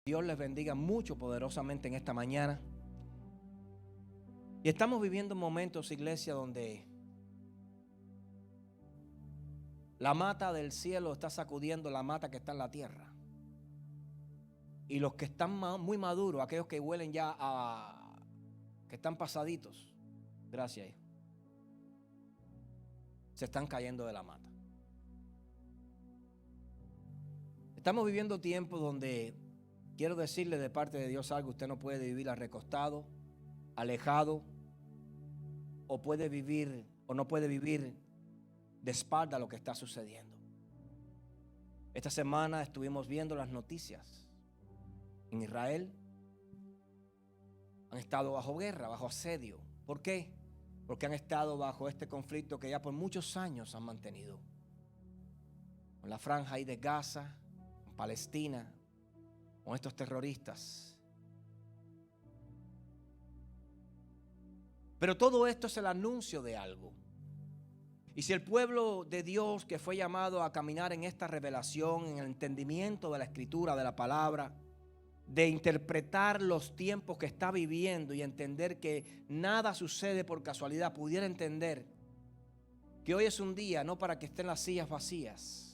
Dios les bendiga mucho poderosamente en esta mañana. Y estamos viviendo momentos, iglesia, donde la mata del cielo está sacudiendo la mata que está en la tierra. Y los que están muy maduros, aquellos que huelen ya que están pasaditos, gracias, hijo, se están cayendo de la mata. Estamos viviendo tiempos donde quiero decirle de parte de Dios algo. Usted no puede vivir recostado, alejado, o puede vivir o no puede vivir de espalda a lo que está sucediendo. Esta semana estuvimos viendo las noticias. En Israel han estado bajo guerra, bajo asedio. ¿Por qué? Porque han estado bajo este conflicto que ya por muchos años han mantenido. Con la franja ahí de Gaza, en Palestina, con estos terroristas. Pero todo esto es el anuncio de algo. Y si el pueblo de Dios que fue llamado a caminar en esta revelación, en el entendimiento de la escritura, de la palabra, de interpretar los tiempos que está viviendo y entender que nada sucede por casualidad, pudiera entender que hoy es un día no para que estén las sillas vacías.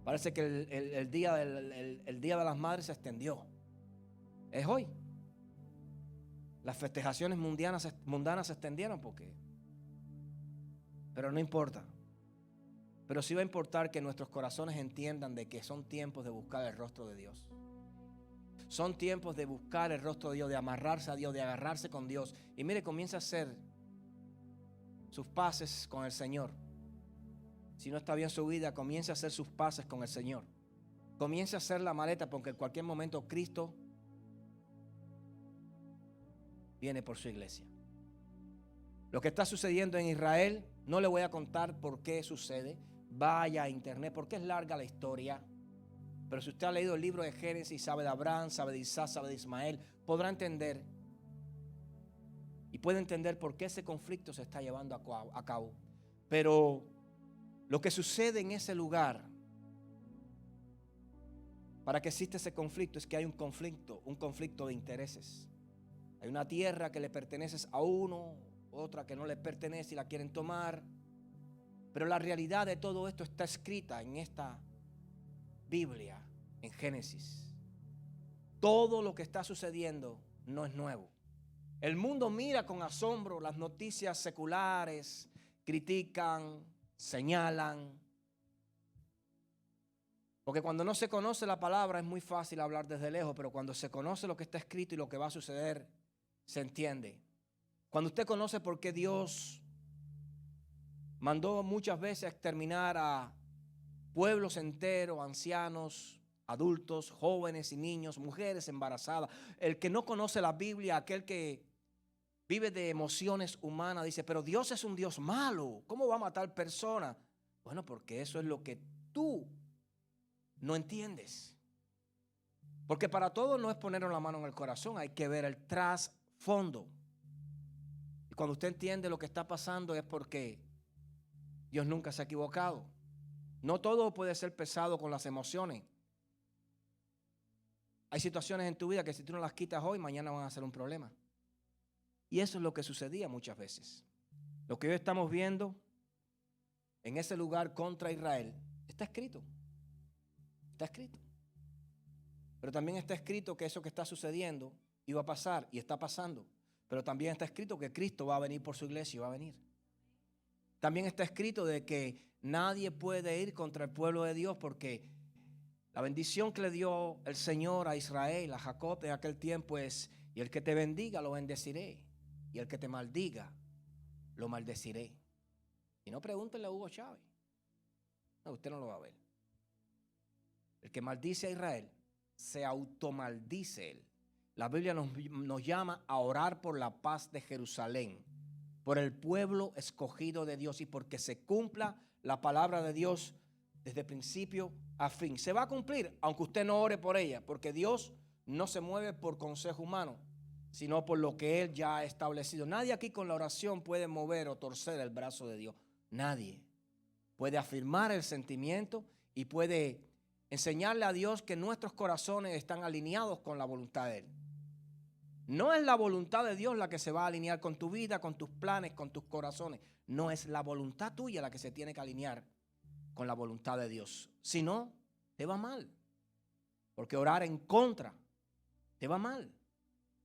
Parece que el día de las madres se extendió. Es hoy. Las festejaciones mundanas se extendieron pero no importa. Pero sí va a importar que nuestros corazones entiendan de que son tiempos de buscar el rostro de Dios. Son tiempos de buscar el rostro de Dios, de amarrarse a Dios, de agarrarse con Dios. Y mire, comienza a hacer sus paces con el Señor. Si no está bien su vida, comience a hacer sus paces con el Señor. Comience a hacer la maleta, porque en cualquier momento Cristo viene por su iglesia. Lo que está sucediendo en Israel, no le voy a contar por qué sucede. Vaya a internet, porque es larga la historia. Pero si usted ha leído el libro de Génesis, sabe de Abraham, sabe de Isaac, sabe de Ismael, podrá entender. Y puede entender por qué ese conflicto se está llevando a cabo. Pero lo que sucede en ese lugar, para que exista ese conflicto, es que hay un conflicto de intereses. Hay una tierra que le pertenece a uno, otra que no le pertenece y la quieren tomar. Pero la realidad de todo esto está escrita en esta Biblia, en Génesis. Todo lo que está sucediendo no es nuevo. El mundo mira con asombro las noticias seculares, critican, señalan. Porque cuando no se conoce la palabra es muy fácil hablar desde lejos, pero cuando se conoce lo que está escrito y lo que va a suceder, se entiende. Cuando usted conoce por qué Dios mandó muchas veces a exterminar a pueblos enteros, ancianos, adultos, jóvenes y niños, mujeres embarazadas. El que no conoce la Biblia, aquel que vive de emociones humanas, dice, pero Dios es un Dios malo. ¿Cómo va a matar personas? Bueno, porque eso es lo que tú no entiendes. Porque para todo no es poner la mano en el corazón, hay que ver el trasfondo. Y cuando usted entiende lo que está pasando es porque Dios nunca se ha equivocado. No todo puede ser pesado con las emociones. Hay situaciones en tu vida que si tú no las quitas hoy, mañana van a ser un problema. Y eso es lo que sucedía muchas veces. Lo que hoy estamos viendo en ese lugar contra Israel está escrito. Está escrito. Pero también está escrito que eso que está sucediendo iba a pasar y está pasando. Pero también está escrito que Cristo va a venir por su iglesia y va a venir. También está escrito de que nadie puede ir contra el pueblo de Dios porque la bendición que le dio el Señor a Israel, a Jacob en aquel tiempo es: y el que te bendiga lo bendeciré, y el que te maldiga lo maldeciré. Y no pregúntenle a Hugo Chávez. No, usted no lo va a ver. El que maldice a Israel se automaldice él. La Biblia nos llama a orar por la paz de Jerusalén, por el pueblo escogido de Dios y porque se cumpla la palabra de Dios desde principio a fin. Se va a cumplir aunque usted no ore por ella, porque Dios no se mueve por consejo humano, sino por lo que Él ya ha establecido. Nadie aquí con la oración puede mover o torcer el brazo de Dios. Nadie puede afirmar el sentimiento y puede enseñarle a Dios que nuestros corazones están alineados con la voluntad de Él. No es la voluntad de Dios la que se va a alinear con tu vida, con tus planes, con tus corazones. No es la voluntad tuya la que se tiene que alinear con la voluntad de Dios. Si no, te va mal. Porque orar en contra te va mal.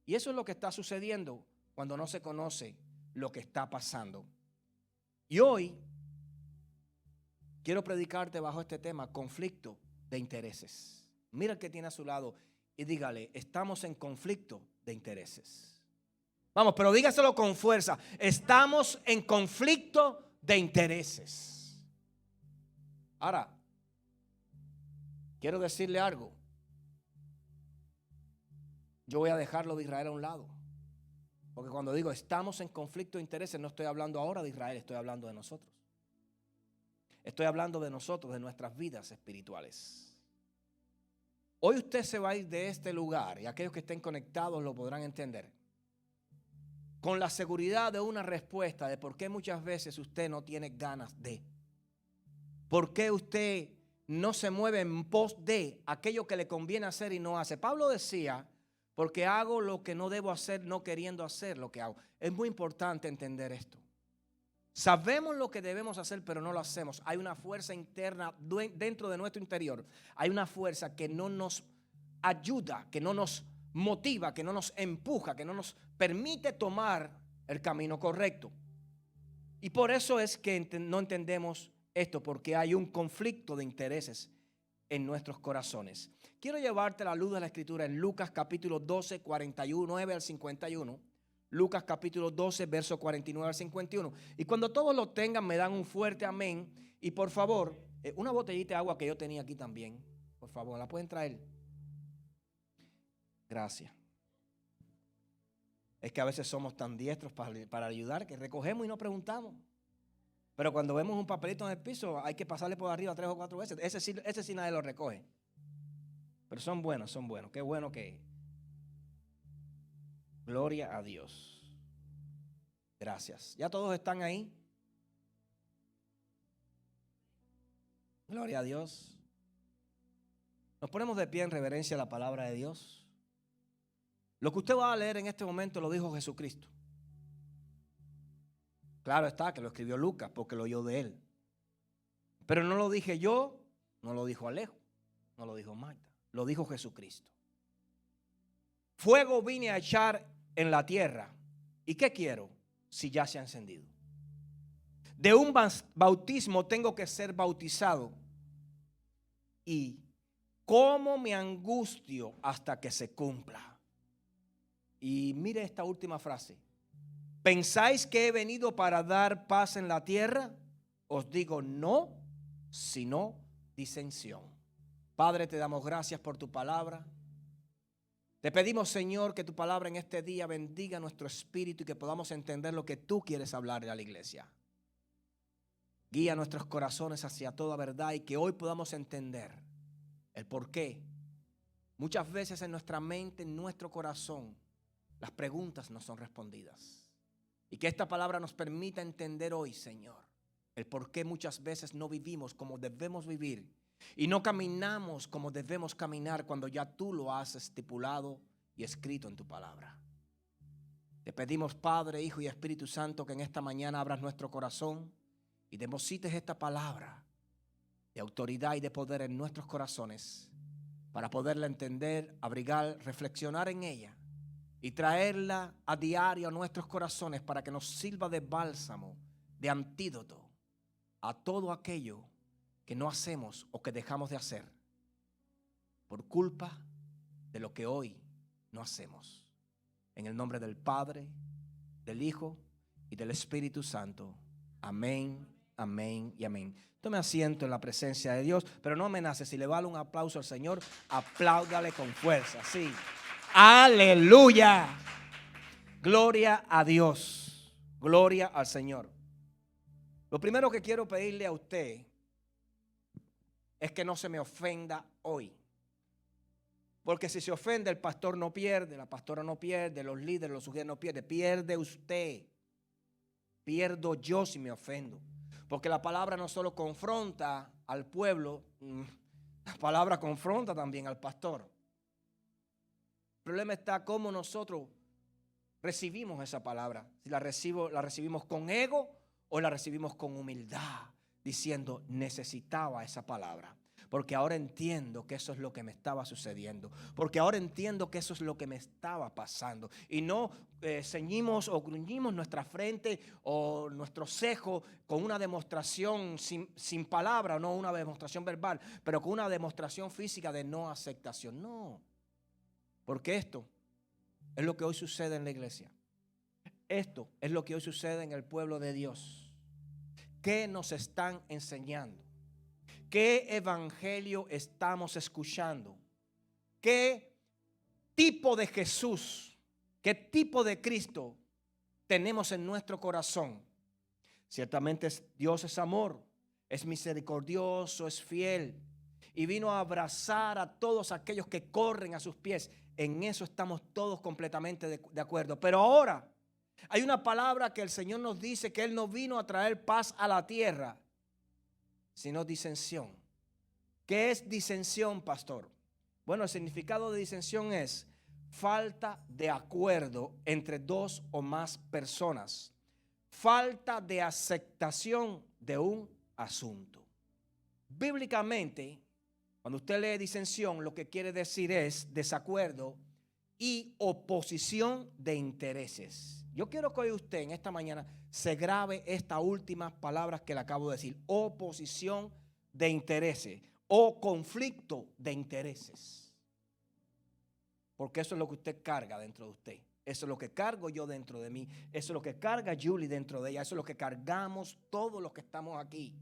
Y eso es lo que está sucediendo cuando no se conoce lo que está pasando. Y hoy quiero predicarte bajo este tema, conflicto de intereses. Mira el que tiene a su lado y dígale, estamos en conflicto de intereses. Vamos, pero dígaselo con fuerza, estamos en conflicto de intereses. Ahora, quiero decirle algo. Yo voy a dejarlo de Israel a un lado. Porque cuando digo estamos en conflicto de intereses, no estoy hablando ahora de Israel, estoy hablando de nosotros. Estoy hablando de nosotros, de nuestras vidas espirituales. Hoy usted se va a ir de este lugar y aquellos que estén conectados lo podrán entender. Con la seguridad de una respuesta de por qué muchas veces usted no tiene ganas de. ¿Por qué usted no se mueve en pos de aquello que le conviene hacer y no hace? Pablo decía, porque hago lo que no debo hacer, no queriendo hacer lo que hago. Es muy importante entender esto. Sabemos lo que debemos hacer, pero no lo hacemos. Hay una fuerza interna dentro de nuestro interior. Hay una fuerza que no nos ayuda, que no nos motiva, que no nos empuja, que no nos permite tomar el camino correcto. Y por eso es que no entendemos esto, porque hay un conflicto de intereses en nuestros corazones. Quiero llevarte a la luz de la Escritura en Lucas capítulo 12, 49 al 51. Lucas capítulo 12, verso 49 al 51. Y cuando todos lo tengan, me dan un fuerte amén. Y por favor, una botellita de agua que yo tenía aquí también. Por favor, ¿la pueden traer? Gracias. Es que a veces somos tan diestros para ayudar que recogemos y no preguntamos. Pero cuando vemos un papelito en el piso, hay que pasarle por arriba 3 o 4 veces. Ese sí nadie lo recoge. Pero son buenos, son buenos. Qué bueno que... Gloria a Dios. Gracias. ¿Ya todos están ahí? Gloria a Dios. Nos ponemos de pie en reverencia a la palabra de Dios. Lo que usted va a leer en este momento lo dijo Jesucristo. Claro está que lo escribió Lucas porque lo oyó de él. Pero no lo dije yo, no lo dijo Alejo, no lo dijo Marta, lo dijo Jesucristo. Fuego vine a echar en la tierra. ¿Y qué quiero si ya se ha encendido? De un bautismo tengo que ser bautizado. Y cómo me angustio hasta que se cumpla. Y mire esta última frase. ¿Pensáis que he venido para dar paz en la tierra? Os digo no, sino disensión. Padre, te damos gracias por tu palabra. Te pedimos, Señor, que tu palabra en este día bendiga nuestro espíritu y que podamos entender lo que tú quieres hablarle a la iglesia. Guía nuestros corazones hacia toda verdad y que hoy podamos entender el por qué. Muchas veces en nuestra mente, en nuestro corazón, las preguntas no son respondidas. Y que esta palabra nos permita entender hoy, Señor, el por qué muchas veces no vivimos como debemos vivir y no caminamos como debemos caminar cuando ya tú lo has estipulado y escrito en tu palabra. Te pedimos, Padre, Hijo y Espíritu Santo, que en esta mañana abras nuestro corazón y deposites esta palabra de autoridad y de poder en nuestros corazones para poderla entender, abrigar, reflexionar en ella y traerla a diario a nuestros corazones para que nos sirva de bálsamo, de antídoto a todo aquello que no hacemos o que dejamos de hacer por culpa de lo que hoy no hacemos. En el nombre del Padre, del Hijo y del Espíritu Santo. Amén, amén y amén. Tome asiento en la presencia de Dios, pero no amenace. Si le vale un aplauso al Señor, apláudale con fuerza. Sí. Aleluya. Gloria a Dios. Gloria al Señor. Lo primero que quiero pedirle a usted es que no se me ofenda hoy. Porque si se ofende, el pastor no pierde, la pastora no pierde, los líderes, los sugieres no pierden. Pierde usted. Pierdo yo si me ofendo. Porque la palabra no solo confronta al pueblo, La palabra confronta también al pastor. El problema está cómo nosotros recibimos esa palabra. Si la recibimos con ego o la recibimos con humildad, diciendo necesitaba esa palabra. Porque ahora entiendo que eso es lo que me estaba sucediendo. Porque ahora entiendo que eso es lo que me estaba pasando. Y no ceñimos o gruñimos nuestra frente o nuestro cejo con una demostración sin palabra, no una demostración verbal, pero con una demostración física de no aceptación. No. Porque esto es lo que hoy sucede en la iglesia. Esto es lo que hoy sucede en el pueblo de Dios. ¿Qué nos están enseñando? ¿Qué evangelio estamos escuchando? ¿Qué tipo de Jesús, qué tipo de Cristo tenemos en nuestro corazón? Ciertamente Dios es amor, es misericordioso, es fiel y vino a abrazar a todos aquellos que corren a sus pies. En eso estamos todos completamente de acuerdo. Pero ahora hay una palabra que el Señor nos dice, que Él no vino a traer paz a la tierra, sino disensión. ¿Qué es disensión, pastor? Bueno, el significado de disensión es falta de acuerdo entre dos o más personas, falta de aceptación de un asunto. Bíblicamente, cuando usted lee disensión, lo que quiere decir es desacuerdo y oposición de intereses. Yo quiero que hoy usted en esta mañana se grabe estas últimas palabras que le acabo de decir. Oposición de intereses o conflicto de intereses. Porque eso es lo que usted carga dentro de usted. Eso es lo que cargo yo dentro de mí. Eso es lo que carga Julie dentro de ella. Eso es lo que cargamos todos los que estamos aquí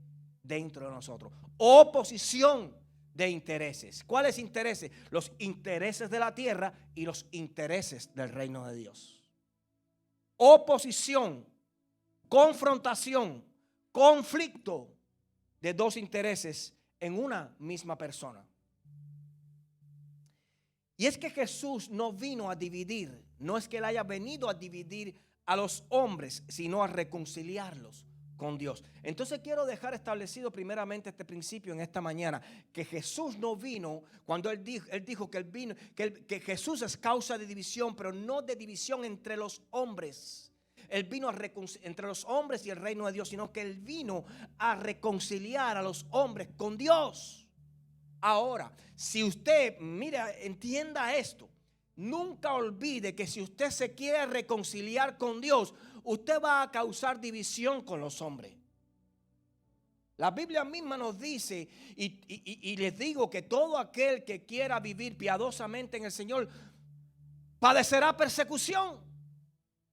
dentro de nosotros. Oposición de intereses. ¿Cuáles intereses? Los intereses de la tierra y los intereses del reino de Dios. Oposición, confrontación, conflicto de dos intereses en una misma persona. Y es que Jesús no vino a dividir, no es que Él haya venido a dividir a los hombres, sino a reconciliarlos con Dios. Entonces quiero dejar establecido primeramente este principio en esta mañana, que Jesús no vino, cuando Él dijo que Él vino, que Jesús es causa de división, pero no de división entre los hombres. Él vino entre los hombres y el reino de Dios, sino que Él vino a reconciliar a los hombres con Dios. Ahora, si usted, mira, entienda esto, nunca olvide que si usted se quiere reconciliar con Dios, usted va a causar división con los hombres. La Biblia misma nos dice, y les digo que todo aquel que quiera vivir piadosamente en el Señor padecerá persecución.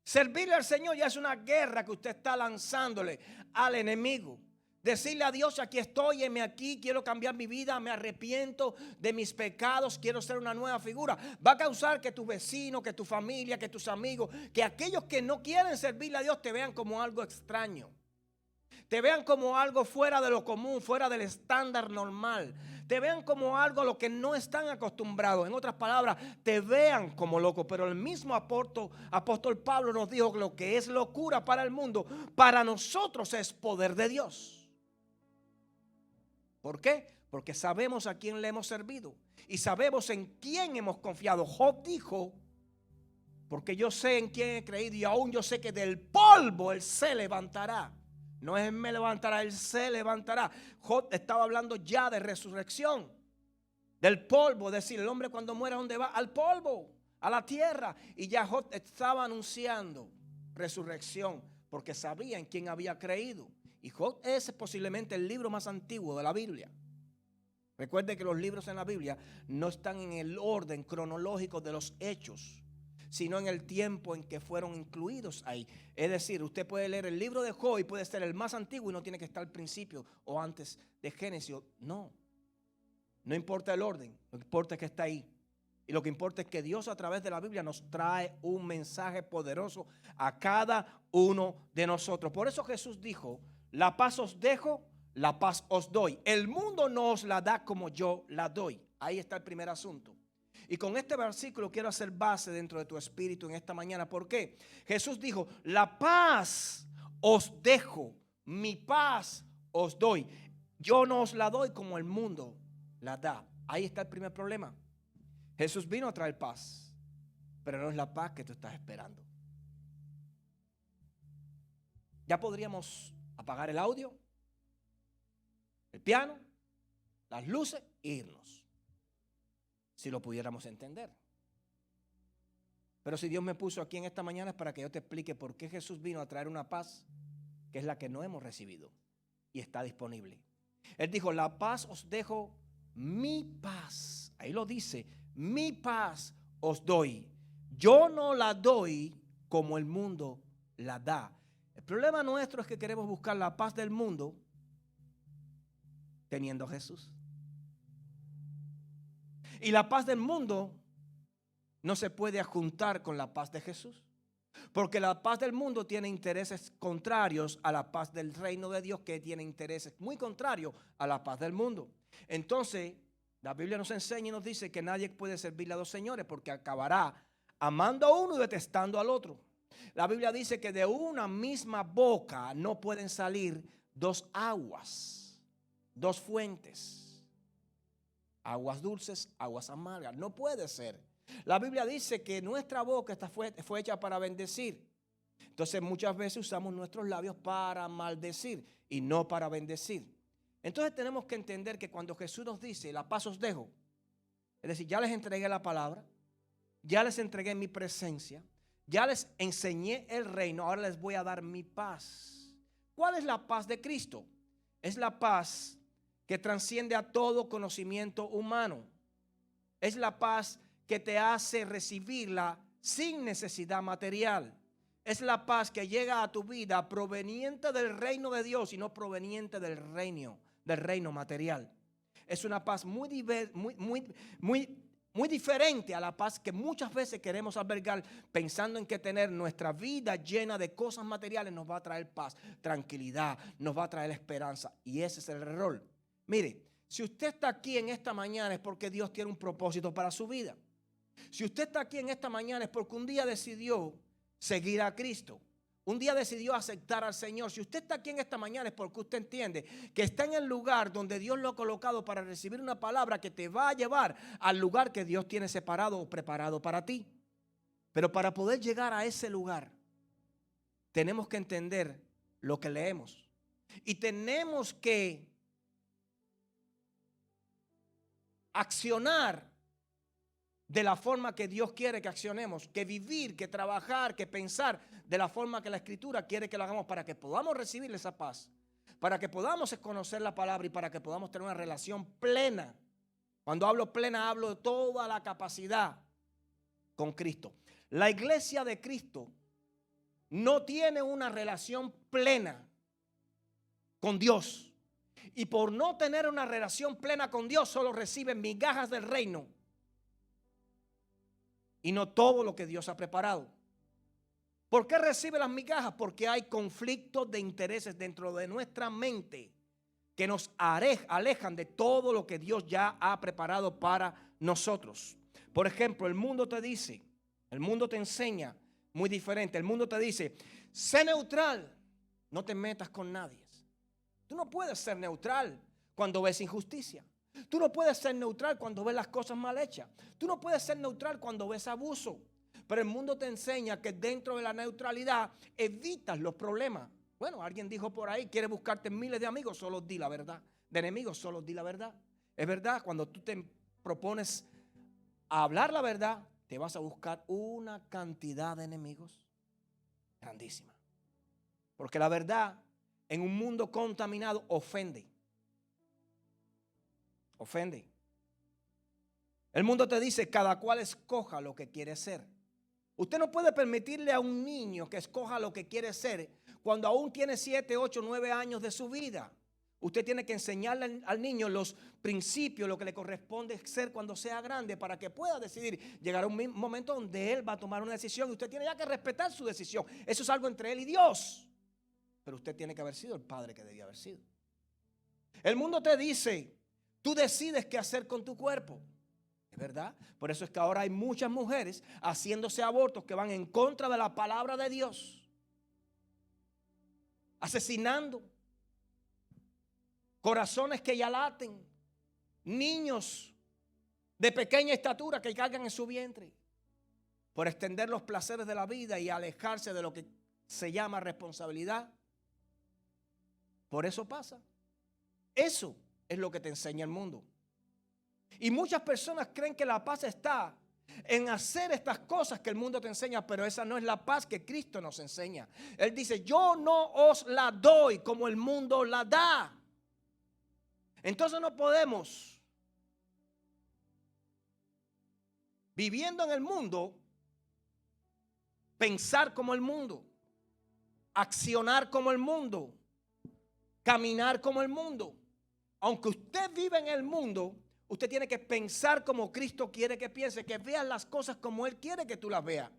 Servirle al Señor ya es una guerra que usted está lanzándole al enemigo. Decirle a Dios, aquí estoy, heme aquí, quiero cambiar mi vida, me arrepiento de mis pecados, quiero ser una nueva figura. Va a causar que tus vecinos, que tu familia, que tus amigos, que aquellos que no quieren servirle a Dios te vean como algo extraño. Te vean como algo fuera de lo común, fuera del estándar normal. Te vean como algo a lo que no están acostumbrados. En otras palabras, te vean como loco. Pero el mismo apóstol Pablo nos dijo que lo que es locura para el mundo, para nosotros es poder de Dios. ¿Por qué? Porque sabemos a quién le hemos servido y sabemos en quién hemos confiado. Job dijo, porque yo sé en quién he creído y aún yo sé que del polvo él se levantará. No es me levantará, él se levantará. Job estaba hablando ya de resurrección, del polvo. Es decir, el hombre cuando muere, ¿a dónde va? Al polvo, a la tierra. Y ya Job estaba anunciando resurrección porque sabía en quién había creído. Y Job es posiblemente el libro más antiguo de la Biblia. Recuerde que los libros en la Biblia no están en el orden cronológico de los hechos, sino en el tiempo en que fueron incluidos ahí. Es decir, usted puede leer el libro de Job y puede ser el más antiguo y no tiene que estar al principio o antes de Génesis. No importa el orden, lo que importa es que está ahí. Y lo que importa es que Dios a través de la Biblia nos trae un mensaje poderoso a cada uno de nosotros. Por eso Jesús dijo, la paz os dejo, la paz os doy. El mundo no os la da como yo la doy. Ahí está el primer asunto. Y con este versículo quiero hacer base dentro de tu espíritu en esta mañana. ¿Por qué? Jesús dijo, la paz os dejo, mi paz os doy. Yo no os la doy como el mundo la da. Ahí está el primer problema. Jesús vino a traer paz, pero no es la paz que tú estás esperando. Ya podríamos apagar el audio, el piano, las luces e irnos, si lo pudiéramos entender. Pero si Dios me puso aquí en esta mañana es para que yo te explique por qué Jesús vino a traer una paz que es la que no hemos recibido y está disponible. Él dijo, la paz os dejo, mi paz. Ahí lo dice, mi paz os doy. Yo no la doy como el mundo la da. El problema nuestro es que queremos buscar la paz del mundo teniendo a Jesús. Y la paz del mundo no se puede adjuntar con la paz de Jesús. Porque la paz del mundo tiene intereses contrarios a la paz del reino de Dios, que tiene intereses muy contrarios a la paz del mundo. Entonces, la Biblia nos enseña y nos dice que nadie puede servirle a dos señores, porque acabará amando a uno y detestando al otro. La Biblia dice que de una misma boca no pueden salir dos aguas, dos fuentes, aguas dulces, aguas amargas. No puede ser. La Biblia dice que nuestra boca fue hecha para bendecir. Entonces muchas veces usamos nuestros labios para maldecir y no para bendecir. Entonces tenemos que entender que cuando Jesús nos dice, la paz os dejo, es decir, ya les entregué la palabra, ya les entregué mi presencia, ya les enseñé el reino, ahora les voy a dar mi paz. ¿Cuál es la paz de Cristo? Es la paz que trasciende a todo conocimiento humano. Es la paz que te hace recibirla sin necesidad material. Es la paz que llega a tu vida proveniente del reino de Dios y no proveniente del reino material. Es una paz muy diferente a la paz que muchas veces queremos albergar pensando en que tener nuestra vida llena de cosas materiales nos va a traer paz, tranquilidad, nos va a traer esperanza. Y ese es el error. Mire, si usted está aquí en esta mañana es porque Dios tiene un propósito para su vida. Si usted está aquí en esta mañana es porque un día decidió seguir a Cristo. Un día decidió aceptar al Señor. Si usted está aquí en esta mañana es porque usted entiende que está en el lugar donde Dios lo ha colocado para recibir una palabra que te va a llevar al lugar que Dios tiene separado o preparado para ti. Pero para poder llegar a ese lugar tenemos que entender lo que leemos. Y tenemos que accionar de la forma que Dios quiere que accionemos, que vivir, que trabajar, que pensar de la forma que la Escritura quiere que lo hagamos para que podamos recibir esa paz, para que podamos conocer la palabra y para que podamos tener una relación plena. Cuando hablo plena, hablo de toda la capacidad con Cristo. La iglesia de Cristo no tiene una relación plena con Dios. Y por no tener una relación plena con Dios, solo reciben migajas del reino y no todo lo que Dios ha preparado. ¿Por qué recibe las migajas? Porque hay conflictos de intereses dentro de nuestra mente que nos alejan de todo lo que Dios ya ha preparado para nosotros. Por ejemplo, el mundo te dice, el mundo te enseña muy diferente. El mundo te dice, sé neutral, no te metas con nadie. Tú no puedes ser neutral cuando ves injusticia. Tú no puedes ser neutral cuando ves las cosas mal hechas. Tú no puedes ser neutral cuando ves abuso. Pero el mundo te enseña que dentro de la neutralidad evitas los problemas. Bueno, alguien dijo por ahí, quiere buscarte miles de amigos, solo di la verdad. De enemigos, solo di la verdad. Es verdad, cuando tú te propones a hablar la verdad, te vas a buscar una cantidad de enemigos grandísima. Porque la verdad en un mundo contaminado ofende. Ofende. El mundo te dice, cada cual escoja lo que quiere ser. Usted no puede permitirle a un niño que escoja lo que quiere ser cuando aún tiene 7, 8, 9 años de su vida. Usted tiene que enseñarle al niño los principios, lo que le corresponde ser cuando sea grande para que pueda decidir. Llegará un momento donde él va a tomar una decisión y usted tiene ya que respetar su decisión. Eso es algo entre él y Dios. Pero usted tiene que haber sido el padre que debía haber sido. El mundo te dice, tú decides qué hacer con tu cuerpo. ¿Es verdad? Por eso es que ahora hay muchas mujeres haciéndose abortos que van en contra de la palabra de Dios. Asesinando. Corazones que ya laten. niños de pequeña estatura que cargan en su vientre por extender los placeres de la vida y alejarse de lo que se llama responsabilidad. Por eso pasa. Eso es lo que te enseña el mundo. Y muchas personas creen que la paz está en hacer estas cosas que el mundo te enseña, pero esa no es la paz que Cristo nos enseña. Él dice, yo no os la doy como el mundo la da. Entonces no podemos, viviendo en el mundo, pensar como el mundo, accionar como el mundo, caminar como el mundo. Aunque usted vive en el mundo, usted tiene que pensar como Cristo quiere que piense, que veas las cosas como Él quiere que tú las veas,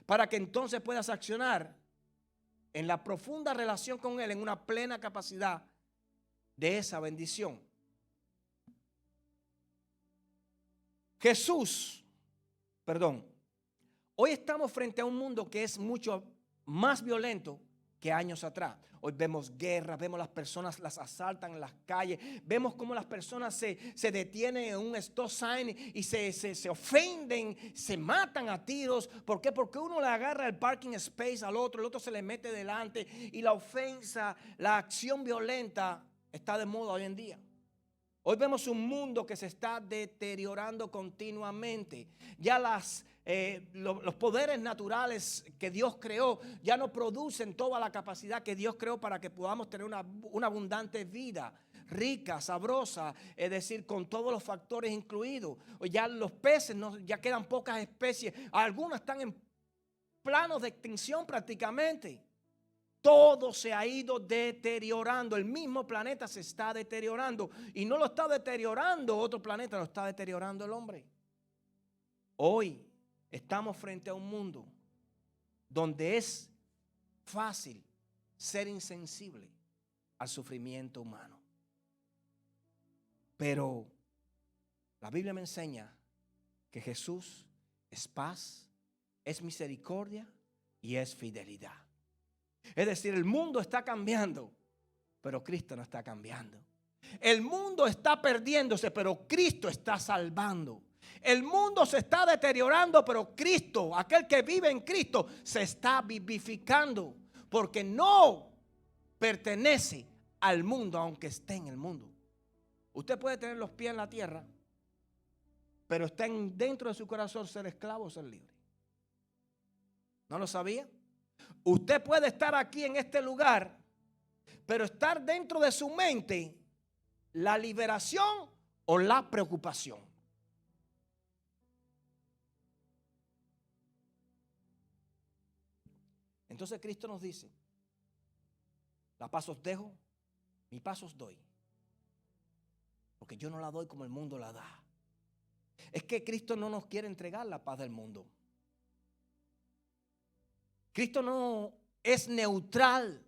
para que entonces puedas accionar en la profunda relación con Él, en una plena capacidad de esa bendición. Hoy estamos frente a un mundo que es mucho más violento que años atrás. Hoy vemos guerras, vemos las personas las asaltan en las calles, vemos cómo las personas se detienen en un stop sign y se ofenden, se matan a tiros. ¿Por qué? Porque uno le agarra el parking space al otro, el otro se le mete delante y la ofensa, la acción violenta está de moda hoy en día. Hoy vemos un mundo que se está deteriorando continuamente. Ya los poderes naturales que Dios creó ya no producen toda la capacidad que Dios creó para que podamos tener una abundante vida, rica, sabrosa, es decir, con todos los factores incluidos. Hoy ya los peces, ya quedan pocas especies, algunas están en planos de extinción prácticamente. Todo se ha ido deteriorando. El mismo planeta se está deteriorando. Y no lo está deteriorando otro planeta, lo está deteriorando el hombre. Hoy estamos frente a un mundo donde es fácil ser insensible al sufrimiento humano. Pero la Biblia me enseña que Jesús es paz, es misericordia y es fidelidad. Es decir, el mundo está cambiando, pero Cristo no está cambiando. El mundo está perdiéndose, pero Cristo está salvando. El mundo se está deteriorando, pero Cristo, aquel que vive en Cristo, se está vivificando. Porque no pertenece al mundo, aunque esté en el mundo. Usted puede tener los pies en la tierra, pero está dentro de su corazón ser esclavo o ser libre. ¿No lo sabía? Usted puede estar aquí en este lugar, pero estar dentro de su mente la liberación o la preocupación. Entonces Cristo nos dice, la paz os dejo, mi paz os doy. Porque yo no la doy como el mundo la da. Es que Cristo no nos quiere entregar la paz del mundo. Cristo no es neutral.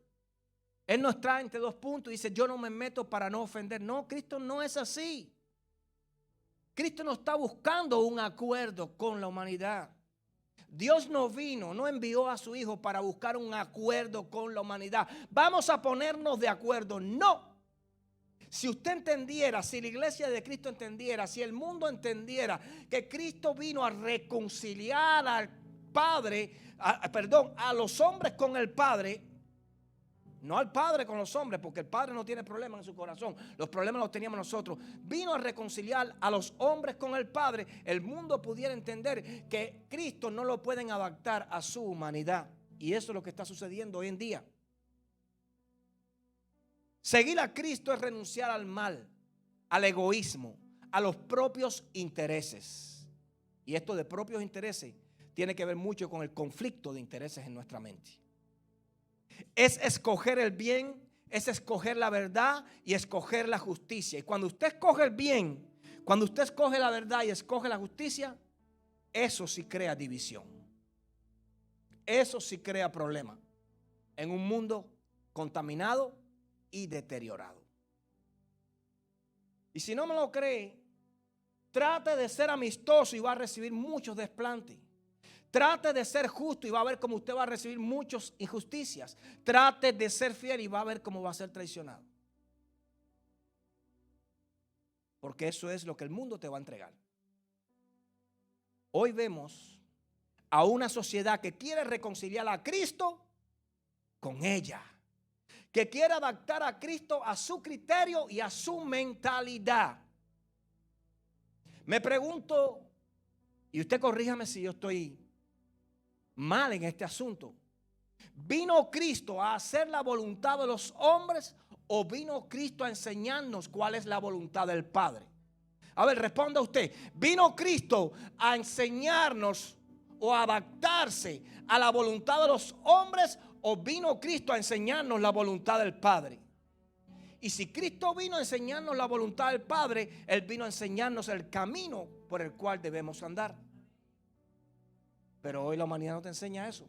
Él nos trae entre dos puntos y dice, yo no me meto para no ofender. No, Cristo no es así. Cristo no está buscando un acuerdo con la humanidad. Dios no envió a su Hijo para buscar un acuerdo con la humanidad. Vamos a ponernos de acuerdo. No. Si usted entendiera, si la iglesia de Cristo entendiera, si el mundo entendiera que Cristo vino a reconciliar al Padre, a los hombres con el Padre, no al Padre con los hombres, porque el Padre no tiene problemas en su corazón, los problemas los teníamos nosotros. Vino a reconciliar a los hombres con el Padre. El mundo pudiera entender que Cristo no lo pueden adaptar a su humanidad, y eso es lo que está sucediendo hoy en día. Seguir a Cristo es renunciar al mal, al egoísmo, a los propios intereses. Y esto de propios intereses tiene que ver mucho con el conflicto de intereses en nuestra mente. Es escoger el bien, es escoger la verdad y escoger la justicia. Y cuando usted escoge el bien, cuando usted escoge la verdad y escoge la justicia, eso sí crea división. Eso sí crea problemas en un mundo contaminado y deteriorado. Y si no me lo cree, trate de ser amistoso y va a recibir muchos desplantes. Trate de ser justo y va a ver cómo usted va a recibir muchas injusticias. Trate de ser fiel y va a ver cómo va a ser traicionado. porque eso es lo que el mundo te va a entregar. Hoy vemos a una sociedad que quiere reconciliar a Cristo con ella, que quiere adaptar a Cristo a su criterio y a su mentalidad. Me pregunto, y usted corríjame si yo estoy mal en este asunto, ¿vino Cristo a hacer la voluntad de los hombres o vino Cristo a enseñarnos cuál es la voluntad del Padre? A ver, responda usted. ¿Vino Cristo a enseñarnos o a adaptarse a la voluntad de los hombres o vino Cristo a enseñarnos la voluntad del Padre? Y si Cristo vino a enseñarnos la voluntad del Padre, Él vino a enseñarnos el camino por el cual debemos andar. Pero hoy la humanidad no te enseña eso.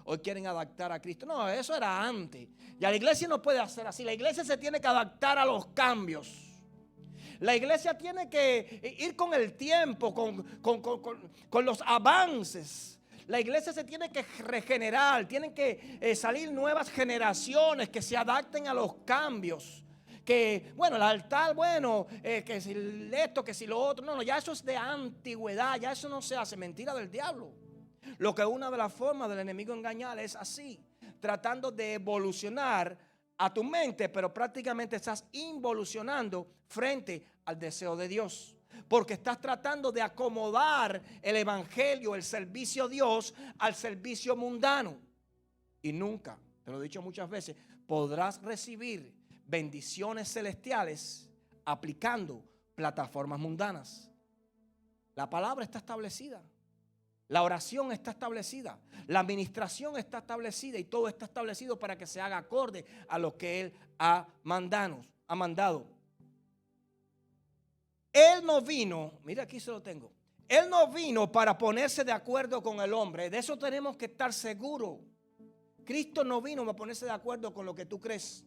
Hoy quieren adaptar a Cristo. No, eso era antes. Ya la iglesia no puede hacer así. La iglesia se tiene que adaptar a los cambios. La iglesia tiene que ir con el tiempo, con los avances. La iglesia se tiene que regenerar. Tienen que salir nuevas generaciones que se adapten a los cambios. Que, bueno, el altar, bueno, que si esto, que si lo otro. No, ya eso es de antigüedad. Ya eso no se hace. Mentira del diablo. Lo que una de las formas del enemigo engañar es así, tratando de evolucionar a tu mente, pero prácticamente estás involucionando frente al deseo de Dios. Porque estás tratando de acomodar el evangelio, el servicio a Dios al servicio mundano. Y nunca, te lo he dicho muchas veces, podrás recibir bendiciones celestiales aplicando plataformas mundanas. La palabra está establecida. La oración está establecida, la administración está establecida y todo está establecido para que se haga acorde a lo que Él ha mandado. Él no vino, mira aquí se lo tengo, Él no vino para ponerse de acuerdo con el hombre, de eso tenemos que estar seguros. Cristo no vino para ponerse de acuerdo con lo que tú crees,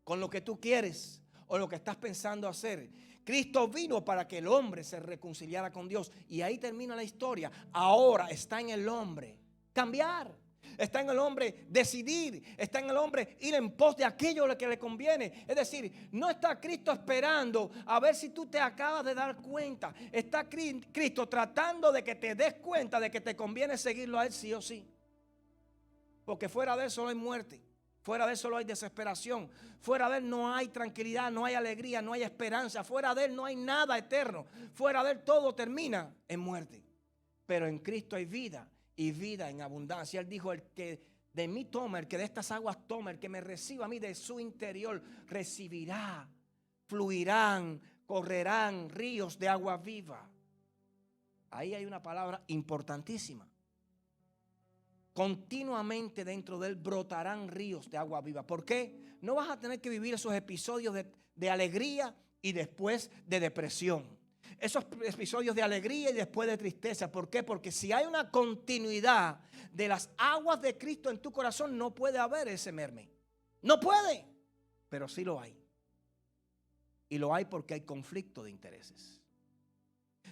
con lo que tú quieres o lo que estás pensando hacer. Cristo vino para que el hombre se reconciliara con Dios. Y ahí termina la historia. Ahora está en el hombre cambiar. Está en el hombre decidir. Está en el hombre ir en pos de aquello que le conviene. Es decir, no está Cristo esperando a ver si tú te acabas de dar cuenta. Está Cristo tratando de que te des cuenta de que te conviene seguirlo a Él sí o sí. Porque fuera de él solo hay muerte. Fuera de él solo hay desesperación. Fuera de él no hay tranquilidad, no hay alegría, no hay esperanza. Fuera de él no hay nada eterno. Fuera de él todo termina en muerte. Pero en Cristo hay vida y vida en abundancia. Él dijo, el que de mí toma, el que de estas aguas toma, el que me reciba a mí de su interior, recibirá, fluirán, correrán ríos de agua viva. Ahí hay una palabra importantísima. Continuamente dentro de él brotarán ríos de agua viva. ¿Por qué? No vas a tener que vivir esos episodios de alegría y después de depresión. Esos episodios de alegría y después de tristeza. ¿Por qué? Porque si hay una continuidad de las aguas de Cristo en tu corazón, no puede haber ese merme. No puede, pero sí lo hay. Y lo hay porque hay conflicto de intereses.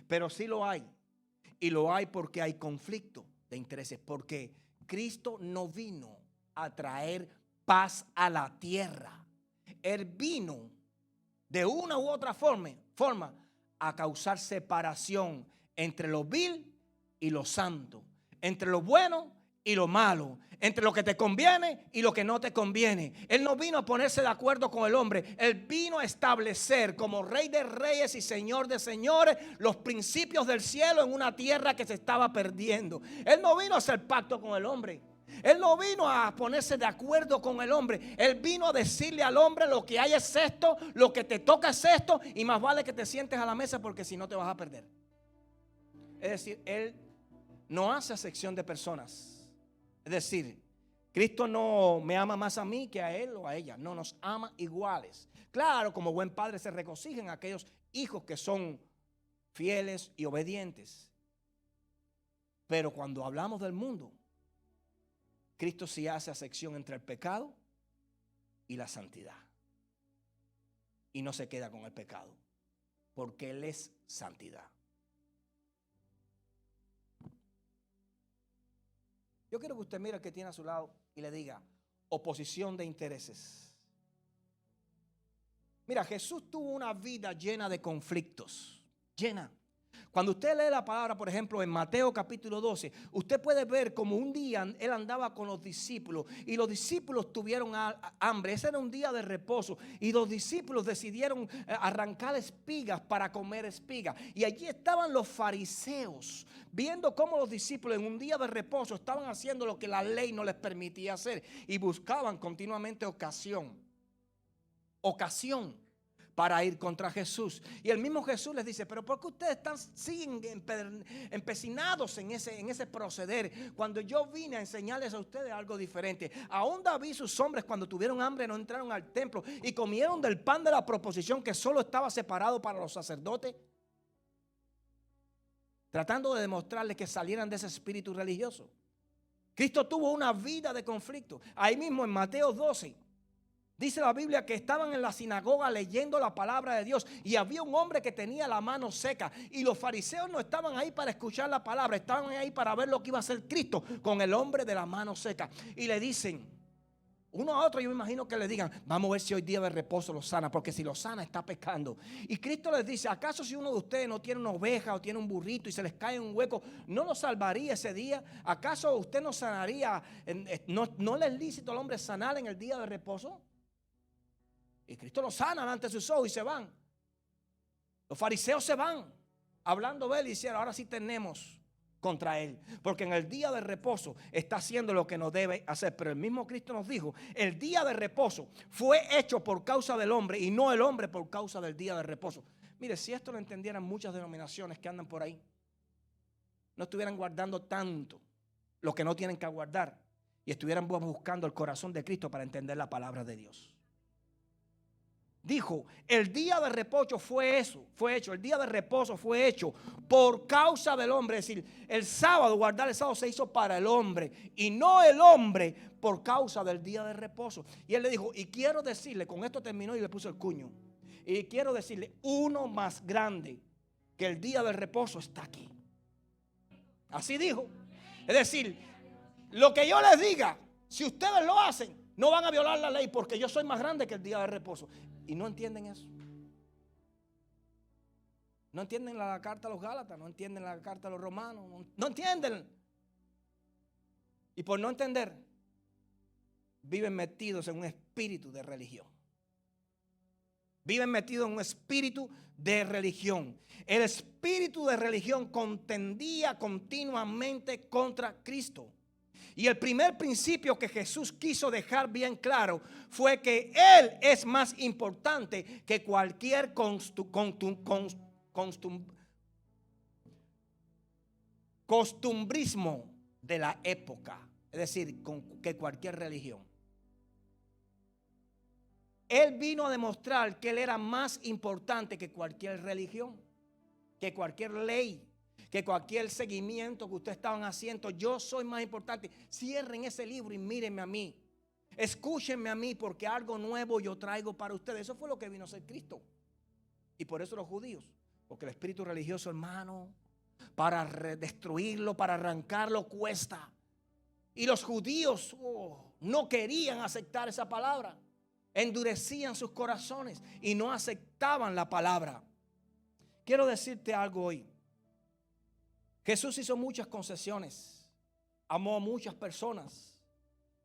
Pero sí lo hay. Y lo hay porque hay conflicto de intereses. Porque Cristo no vino a traer paz a la tierra. Él vino de una u otra forma a causar separación entre lo vil y lo santo, entre lo bueno y lo malo, entre lo que te conviene y lo que no te conviene. Él no vino a ponerse de acuerdo con el hombre. Él vino a establecer como Rey de Reyes y Señor de Señores los principios del cielo en una tierra que se estaba perdiendo. Él no vino a hacer pacto con el hombre. Él no vino a ponerse de acuerdo con el hombre. Él vino a decirle al hombre: lo que hay es esto, lo que te toca es esto, y más vale que te sientes a la mesa porque si no te vas a perder. Es decir, Él no hace acepción de personas. Es decir, Cristo no me ama más a mí que a él o a ella. No, nos ama iguales. Claro, como buen padre se regocija en aquellos hijos que son fieles y obedientes. Pero cuando hablamos del mundo, Cristo sí hace acepción entre el pecado y la santidad. Y no se queda con el pecado, porque Él es santidad. Yo quiero que usted mire al que tiene a su lado y le diga: oposición de intereses. Mira, Jesús tuvo una vida llena de conflictos. Llena. Cuando usted lee la palabra, por ejemplo, en Mateo capítulo 12, usted puede ver como un día él andaba con los discípulos y los discípulos tuvieron hambre. Ese era un día de reposo y los discípulos decidieron arrancar espigas para comer espigas. Y allí estaban los fariseos viendo cómo los discípulos en un día de reposo estaban haciendo lo que la ley no les permitía hacer y buscaban continuamente ocasión para ir contra Jesús. Y el mismo Jesús les dice, pero ¿por qué ustedes siguen empecinados en ese proceder? Cuando yo vine a enseñarles a ustedes algo diferente. Aún David y sus hombres cuando tuvieron hambre no entraron al templo y comieron del pan de la proposición que solo estaba separado para los sacerdotes, tratando de demostrarles que salieran de ese espíritu religioso. Cristo tuvo una vida de conflicto. Ahí mismo en Mateo 12 dice la Biblia que estaban en la sinagoga leyendo la palabra de Dios y había un hombre que tenía la mano seca y los fariseos no estaban ahí para escuchar la palabra, estaban ahí para ver lo que iba a hacer Cristo con el hombre de la mano seca. Y le dicen uno a otro, yo me imagino que le digan, vamos a ver si hoy día de reposo lo sana, porque si lo sana está pecando. Y Cristo les dice, ¿acaso si uno de ustedes no tiene una oveja o tiene un burrito y se les cae en un hueco, no lo salvaría ese día? ¿Acaso usted no sanaría, no le es lícito al hombre sanar en el día de reposo? Y Cristo los sana delante de sus ojos y se van. Los fariseos se van hablando de él y dicen, ahora sí tenemos contra él, porque en el día de reposo está haciendo lo que no debe hacer. Pero el mismo Cristo nos dijo, el día de reposo fue hecho por causa del hombre y no el hombre por causa del día de reposo. Mire, si esto lo entendieran muchas denominaciones que andan por ahí, no estuvieran guardando tanto lo que no tienen que guardar y estuvieran buscando el corazón de Cristo para entender la palabra de Dios. Dijo, el día de reposo fue hecho, el día de reposo fue hecho por causa del hombre. Es decir, el sábado, guardar el sábado se hizo para el hombre y no el hombre por causa del día de reposo. Y él le dijo, y quiero decirle, con esto terminó y le puso el cuño, y quiero decirle, uno más grande que el día del reposo está aquí. Así dijo. Es decir, lo que yo les diga, si ustedes lo hacen, no van a violar la ley porque yo soy más grande que el día de reposo. Y no entienden eso. No entienden la carta a los Gálatas, no entienden la carta a los Romanos, no entienden. Y por no entender, viven metidos en un espíritu de religión. Viven metidos en un espíritu de religión. El espíritu de religión contendía continuamente contra Cristo. Y el primer principio que Jesús quiso dejar bien claro fue que Él es más importante que cualquier costumbrismo de la época. Es decir, que cualquier religión. Él vino a demostrar que Él era más importante que cualquier religión, que cualquier ley, que cualquier seguimiento que ustedes estaban haciendo. Yo soy más importante. Cierren ese libro y mírenme a mí. Escúchenme a mí porque algo nuevo yo traigo para ustedes. Eso fue lo que vino a ser Cristo. Y por eso los judíos, porque el espíritu religioso, hermano, para destruirlo, para arrancarlo cuesta. Y los judíos no querían aceptar esa palabra. Endurecían sus corazones y no aceptaban la palabra. Quiero decirte algo hoy. Jesús hizo muchas concesiones, amó a muchas personas,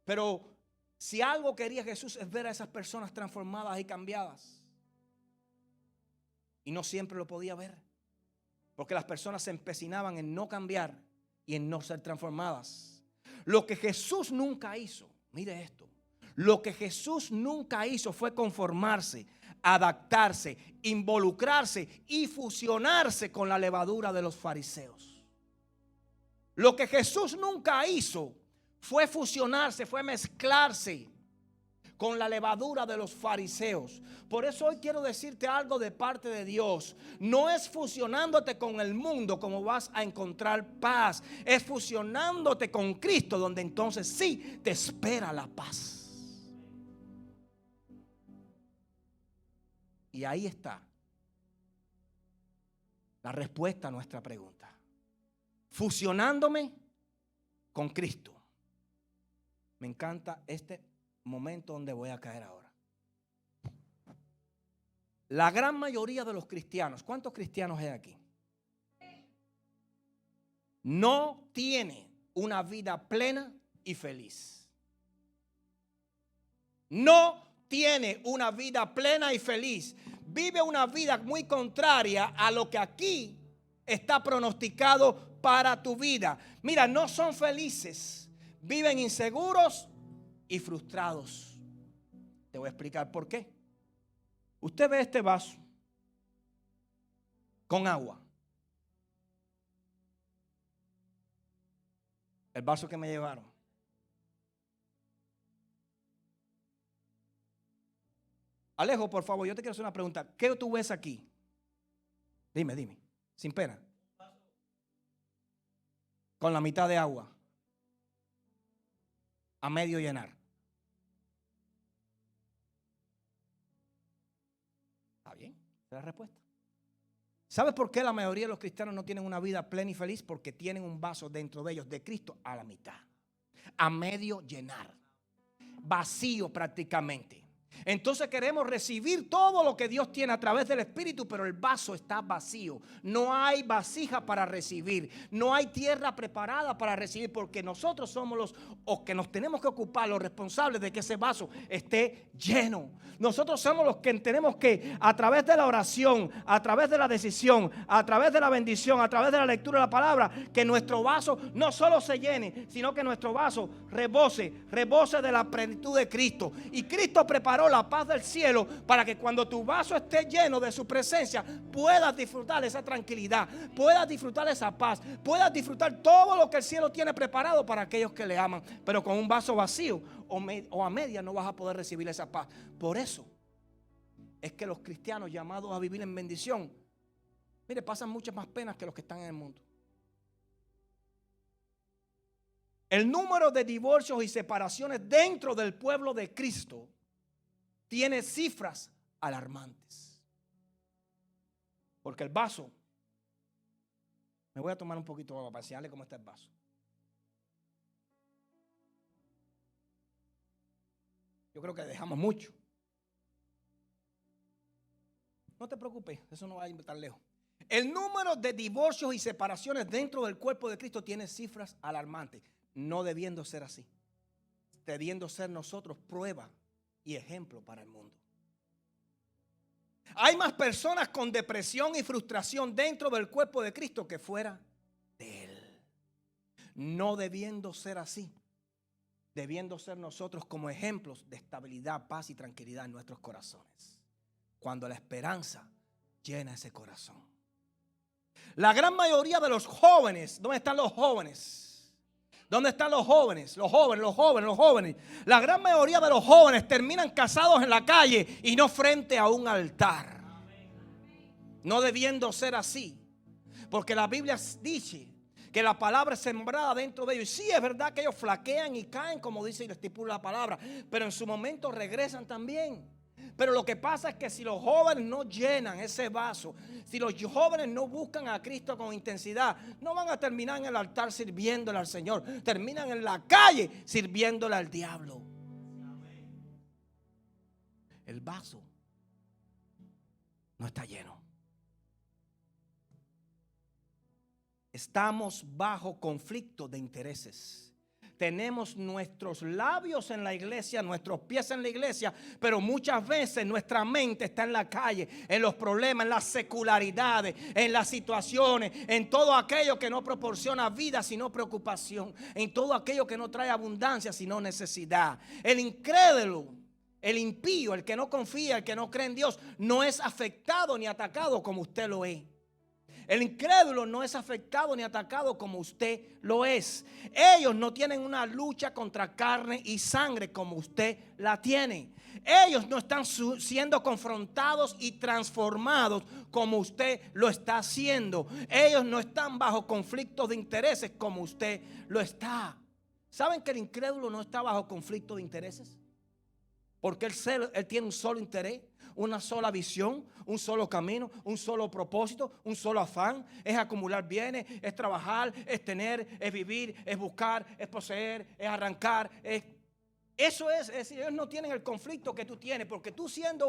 pero si algo quería Jesús es ver a esas personas transformadas y cambiadas. Y no siempre lo podía ver, porque las personas se empecinaban en no cambiar y en no ser transformadas. Lo que Jesús nunca hizo, mire esto, lo que Jesús nunca hizo fue conformarse, adaptarse, involucrarse y fusionarse con la levadura de los fariseos. Lo que Jesús nunca hizo fue fusionarse, fue mezclarse con la levadura de los fariseos. Por eso hoy quiero decirte algo de parte de Dios. No es fusionándote con el mundo como vas a encontrar paz. Es fusionándote con Cristo donde entonces sí te espera la paz. Y ahí está la respuesta a nuestra pregunta. Fusionándome con Cristo. Me encanta este momento donde voy a caer ahora. La gran mayoría de los cristianos, ¿cuántos cristianos hay aquí? No tiene una vida plena y feliz. No tiene una vida plena y feliz. Vive una vida muy contraria a lo que aquí está pronosticado para tu vida. Mira, no son felices. Viven inseguros y frustrados. Te voy a explicar por qué. Usted ve este vaso con agua. El vaso que me llevaron. Alejo, por favor, yo te quiero hacer una pregunta. ¿Qué tú ves aquí? Dime, sin pena. Con la mitad de agua. A medio llenar. ¿Está bien? Esa es la respuesta. ¿Sabes por qué la mayoría de los cristianos no tienen una vida plena y feliz? Porque tienen un vaso dentro de ellos de Cristo a la mitad. A medio llenar. Vacío prácticamente. Entonces queremos recibir todo lo que Dios tiene a través del Espíritu, pero el vaso está vacío. No hay vasija para recibir. No hay tierra preparada para recibir, porque nosotros somos los que nos tenemos que ocupar, los responsables de que ese vaso esté lleno. Nosotros somos los que tenemos que, a través de la oración, a través de la decisión, a través de la bendición, a través de la lectura de la palabra, que nuestro vaso no solo se llene, sino que nuestro vaso rebose de la plenitud de Cristo. Y Cristo preparó la paz del cielo para que cuando tu vaso esté lleno de su presencia puedas disfrutar esa tranquilidad, puedas disfrutar esa paz, puedas disfrutar todo lo que el cielo tiene preparado para aquellos que le aman. Pero con un vaso vacío o a media no vas a poder recibir esa paz. Por eso es que los cristianos llamados a vivir en bendición, mire, pasan muchas más penas que los que están en el mundo. El número de divorcios y separaciones dentro del pueblo de Cristo tiene cifras alarmantes. Porque el vaso, me voy a tomar un poquito de agua para enseñarle cómo está el vaso. Yo creo que dejamos mucho. No te preocupes, eso no va a ir tan lejos. El número de divorcios y separaciones dentro del cuerpo de Cristo tiene cifras alarmantes. No debiendo ser así. Debiendo ser nosotros prueba y ejemplo para el mundo. Hay más personas con depresión y frustración dentro del cuerpo de Cristo que fuera de Él. No debiendo ser así. Debiendo ser nosotros como ejemplos de estabilidad, paz y tranquilidad en nuestros corazones. Cuando la esperanza llena ese corazón. La gran mayoría de los jóvenes, ¿dónde están los jóvenes? ¿Dónde están los jóvenes? Los jóvenes. La gran mayoría de los jóvenes terminan casados en la calle y no frente a un altar. No debiendo ser así. Porque la Biblia dice que la palabra es sembrada dentro de ellos. Y sí, es verdad que ellos flaquean y caen, como dice y estipula la palabra. Pero en su momento regresan también. Pero lo que pasa es que si los jóvenes no llenan ese vaso, si los jóvenes no buscan a Cristo con intensidad, no van a terminar en el altar sirviéndole al Señor. Terminan en la calle sirviéndole al diablo. El vaso no está lleno. Estamos bajo conflicto de intereses. Tenemos nuestros labios en la iglesia, nuestros pies en la iglesia, pero muchas veces nuestra mente está en la calle, en los problemas, en las secularidades, en las situaciones, en todo aquello que no proporciona vida sino preocupación, en todo aquello que no trae abundancia sino necesidad. El incrédulo, el impío, el que no confía, el que no cree en Dios, no es afectado ni atacado como usted lo es. El incrédulo no es afectado ni atacado como usted lo es. Ellos no tienen una lucha contra carne y sangre como usted la tiene. Ellos no están siendo confrontados y transformados como usted lo está haciendo. Ellos no están bajo conflictos de intereses como usted lo está. ¿Saben que el incrédulo no está bajo conflicto de intereses? Porque él tiene un solo interés, una sola visión, un solo camino, un solo propósito, un solo afán. Es acumular bienes, es trabajar, es tener, es vivir, es buscar, es poseer, es arrancar. Eso es decir, ellos no tienen el conflicto que tú tienes, porque tú siendo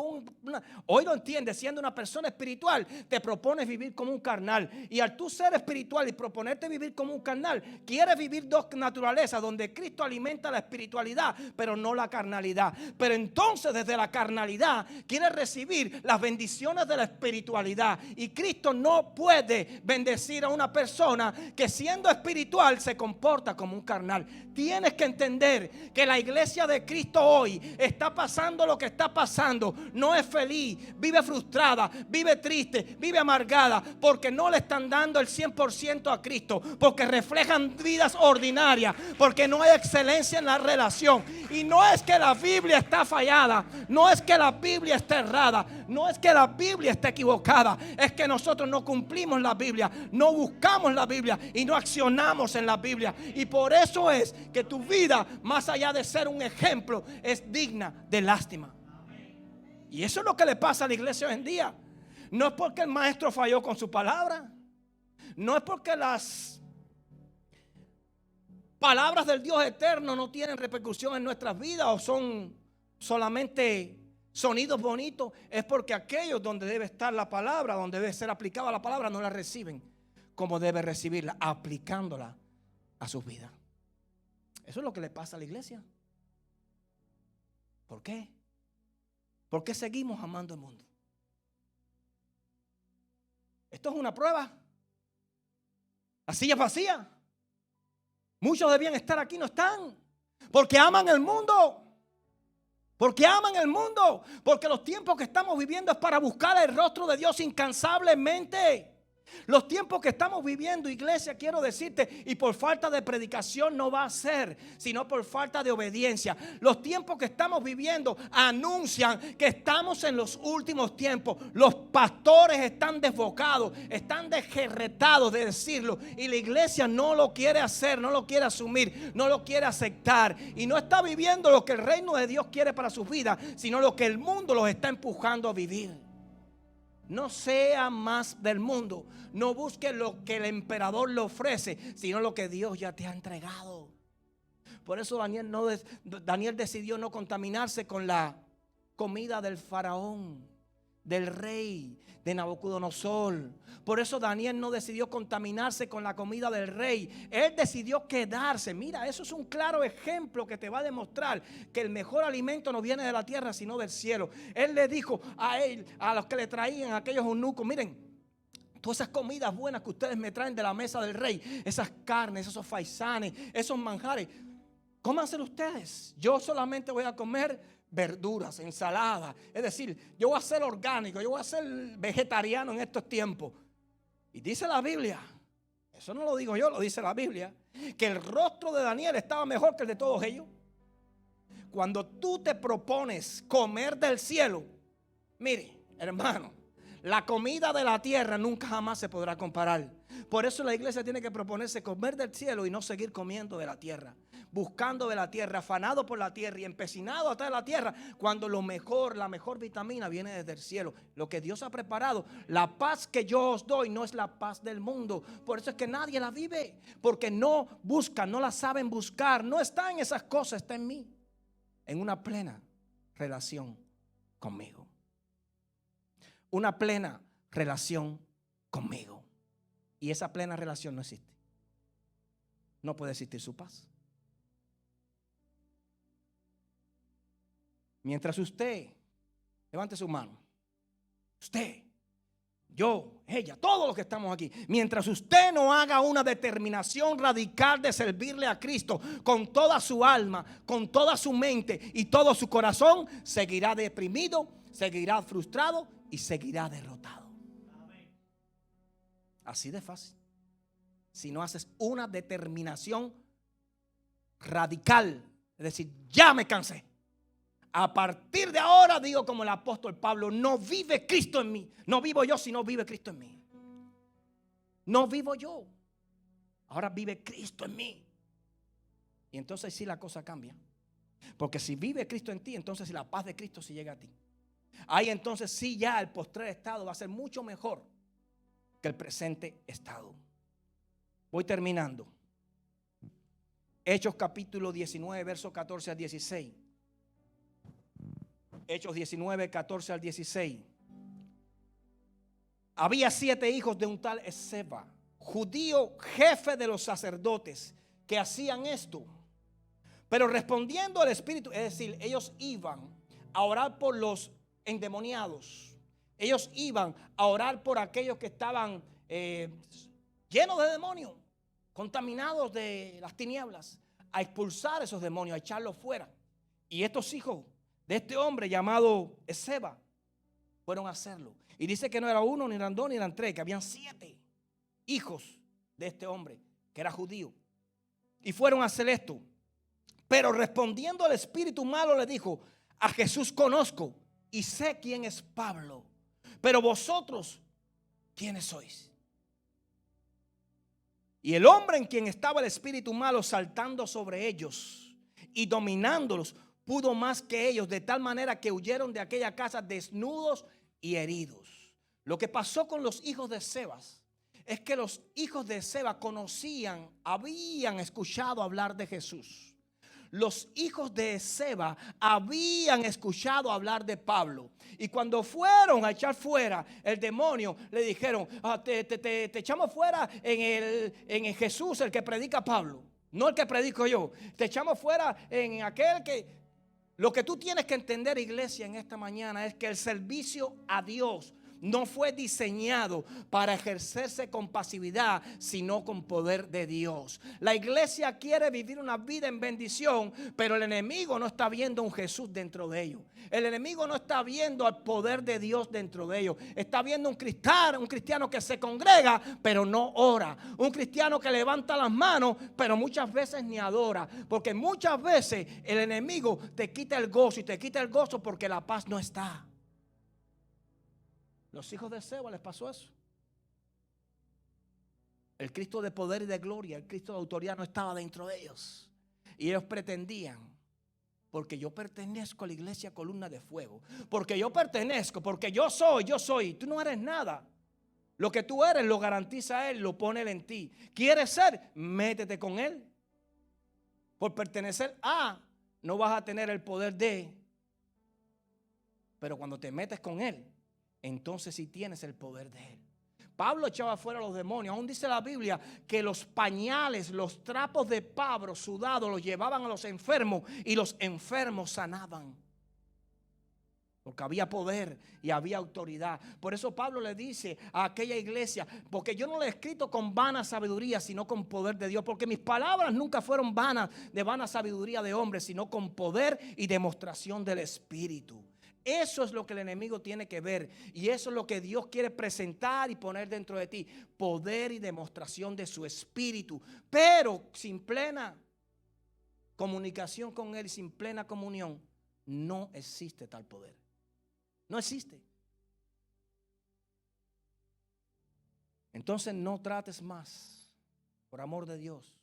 hoy lo entiendes, siendo una persona espiritual, te propones vivir como un carnal. Y al tú ser espiritual y proponerte vivir como un carnal, quieres vivir dos naturalezas, donde Cristo alimenta la espiritualidad, pero no la carnalidad. Pero entonces desde la carnalidad quieres recibir las bendiciones de la espiritualidad. Y Cristo no puede bendecir a una persona que siendo espiritual se comporta como un carnal. Tienes que entender que la iglesia de Cristo hoy está pasando lo que está pasando. No es feliz, vive frustrada, vive triste, vive amargada, porque no le están dando el 100% a Cristo, porque reflejan vidas ordinarias, porque no hay excelencia en la relación. Y no es que la Biblia está fallada, no es que la Biblia está errada, no es que la Biblia está equivocada, es que nosotros no cumplimos la Biblia, no buscamos la Biblia y no accionamos en la Biblia. Y por eso es que tu vida, más allá de ser un ejemplo, es digna de lástima. Y eso es lo que le pasa a la iglesia hoy en día. No es porque el maestro falló con su palabra, no es porque las palabras del Dios eterno no tienen repercusión en nuestras vidas o son solamente sonidos bonitos. Es porque aquellos donde debe estar la palabra, donde debe ser aplicada la palabra, no la reciben como debe recibirla, aplicándola a sus vidas. Eso es lo que le pasa a la iglesia. ¿Por qué? ¿Por qué seguimos amando el mundo? Esto es una prueba. La silla vacía. Muchos debían estar aquí, no están. Porque aman el mundo. Porque aman el mundo. Porque los tiempos que estamos viviendo es para buscar el rostro de Dios incansablemente. Los tiempos que estamos viviendo, iglesia, quiero decirte, y por falta de predicación no va a ser, sino por falta de obediencia. Los tiempos que estamos viviendo anuncian que estamos en los últimos tiempos. Los pastores están desbocados, están desjerretados de decirlo, y la iglesia no lo quiere hacer, no lo quiere asumir, no lo quiere aceptar, y no está viviendo lo que el reino de Dios quiere para sus vidas, sino lo que el mundo los está empujando a vivir. No sea más del mundo. No busque lo que el emperador le ofrece, sino lo que Dios ya te ha entregado. Por eso Daniel decidió no contaminarse con la comida del faraón, del rey, de Nabucodonosor. Por eso Daniel no decidió contaminarse con la comida del rey. Él decidió quedarse. Mira, eso es un claro ejemplo que te va a demostrar que el mejor alimento no viene de la tierra, sino del cielo. Él le dijo a los que le traían, a aquellos eunucos: miren, todas esas comidas buenas que ustedes me traen de la mesa del rey, esas carnes, esos faisanes, esos manjares, cómanselo ustedes. Yo solamente voy a comer verduras, ensalada. Es decir, yo voy a ser orgánico, yo voy a ser vegetariano en estos tiempos. Y dice la Biblia, eso no lo digo yo, lo dice la Biblia, que el rostro de Daniel estaba mejor que el de todos ellos. Cuando tú te propones comer del cielo, mire, hermano, la comida de la tierra nunca jamás se podrá comparar. Por eso la iglesia tiene que proponerse comer del cielo y no seguir comiendo de la tierra, buscando de la tierra, afanado por la tierra y empecinado hasta de la tierra, cuando la mejor vitamina viene desde el cielo. Lo que Dios ha preparado, la paz que yo os doy no es la paz del mundo. Por eso es que nadie la vive, porque no buscan, no la saben buscar, no está en esas cosas, está en mí, en una plena relación conmigo. Una plena relación conmigo. Y esa plena relación no existe. No puede existir su paz. Mientras usted, levante su mano, usted, yo, ella, todos los que estamos aquí, mientras usted no haga una determinación radical de servirle a Cristo con toda su alma, con toda su mente y todo su corazón, seguirá deprimido, seguirá frustrado y seguirá derrotado. Así de fácil. Si no haces una determinación radical, es decir, ya me cansé. A partir de ahora digo como el apóstol Pablo: no vive Cristo en mí. No vivo yo, sino vive Cristo en mí. No vivo yo. Ahora vive Cristo en mí. Y entonces sí la cosa cambia. Porque si vive Cristo en ti, entonces la paz de Cristo sí llega a ti. Ahí entonces sí ya el postrer estado va a ser mucho mejor que el presente estado. Voy terminando. Hechos capítulo 19, versos 14 al 16. Hechos 19, 14 al 16. Había 7 hijos de un tal Esceva, judío, jefe de los sacerdotes, que hacían esto. Pero respondiendo al Espíritu, es decir, ellos iban a orar por los endemoniados. Ellos iban a orar por aquellos que estaban llenos de demonios, contaminados de las tinieblas, a expulsar esos demonios, a echarlos fuera. Y estos hijos de este hombre llamado Esceva fueron a hacerlo. Y dice que no era uno, ni eran dos, ni eran tres, que habían 7 hijos de este hombre, que era judío. Y fueron a hacer esto. Pero respondiendo al espíritu malo le dijo: a Jesús conozco y sé quién es Pablo, pero vosotros, ¿quiénes sois? Y el hombre en quien estaba el espíritu malo saltando sobre ellos y dominándolos, pudo más que ellos, de tal manera que huyeron de aquella casa desnudos y heridos. Lo que pasó con los hijos de Sebas es que los hijos de Seba conocían, habían escuchado hablar de Jesús. Los hijos de Seba habían escuchado hablar de Pablo. Y cuando fueron a echar fuera el demonio, le dijeron: te echamos fuera en el Jesús, el que predica Pablo, no el que predico yo. Te echamos fuera en aquel que... Lo que tú tienes que entender, iglesia, en esta mañana es que el servicio a Dios no fue diseñado para ejercerse con pasividad, sino con poder de Dios. La iglesia quiere vivir una vida en bendición, pero el enemigo no está viendo un Jesús dentro de ellos. El enemigo no está viendo al poder de Dios dentro de ellos. Está viendo un cristiano que se congrega, pero no ora. Un cristiano que levanta las manos, pero muchas veces ni adora. Porque muchas veces el enemigo te quita el gozo, y te quita el gozo porque la paz no está. Los hijos de Seba les pasó eso. El Cristo de poder y de gloria, el Cristo de autoridad no estaba dentro de ellos. Y ellos pretendían: porque yo pertenezco a la iglesia Columna de Fuego, porque yo pertenezco, porque yo soy. Tú no eres nada. Lo que tú eres lo garantiza Él, lo pone Él en ti. ¿Quieres ser? Métete con Él. Por pertenecer a, no vas a tener el poder de. Pero cuando te metes con Él, entonces sí tienes el poder de Él. Pablo echaba fuera a los demonios. Aún dice la Biblia que los pañales, los trapos de Pablo sudados los llevaban a los enfermos y los enfermos sanaban. Porque había poder y había autoridad. Por eso Pablo le dice a aquella iglesia: porque yo no le he escrito con vana sabiduría, sino con poder de Dios. Porque mis palabras nunca fueron vanas, de vana sabiduría de hombres, sino con poder y demostración del Espíritu. Eso es lo que el enemigo tiene que ver, y eso es lo que Dios quiere presentar y poner dentro de ti: poder y demostración de su Espíritu. Pero sin plena comunicación con Él, sin plena comunión, no existe tal poder. No existe. Entonces no trates más, por amor de Dios.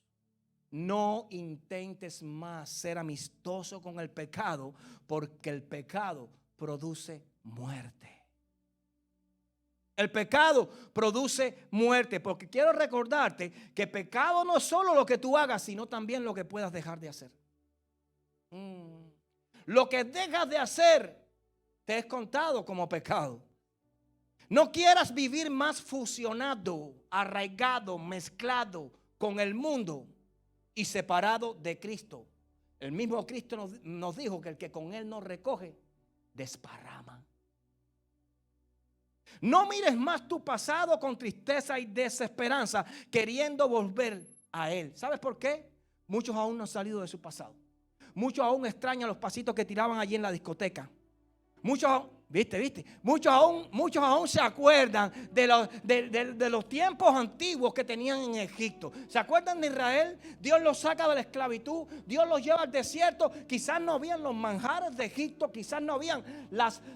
No intentes más ser amistoso con el pecado, porque el pecado produce muerte. El pecado produce muerte, porque quiero recordarte que pecado no es solo lo que tú hagas, sino también lo que puedas dejar de hacer. Lo que dejas de hacer te es contado como pecado. No quieras vivir más fusionado, arraigado, mezclado con el mundo y separado de Cristo. El mismo Cristo nos dijo que el que con Él no recoge, desparrama. No mires más tu pasado con tristeza y desesperanza, queriendo volver a Él. ¿Sabes por qué? Muchos aún no han salido de su pasado. Muchos aún extrañan los pasitos que tiraban allí en la discoteca. Muchos aún, muchos aún se acuerdan de los tiempos antiguos que tenían en Egipto. ¿Se acuerdan de Israel? Dios los saca de la esclavitud, Dios los lleva al desierto. Quizás no habían los manjares de Egipto, quizás no habían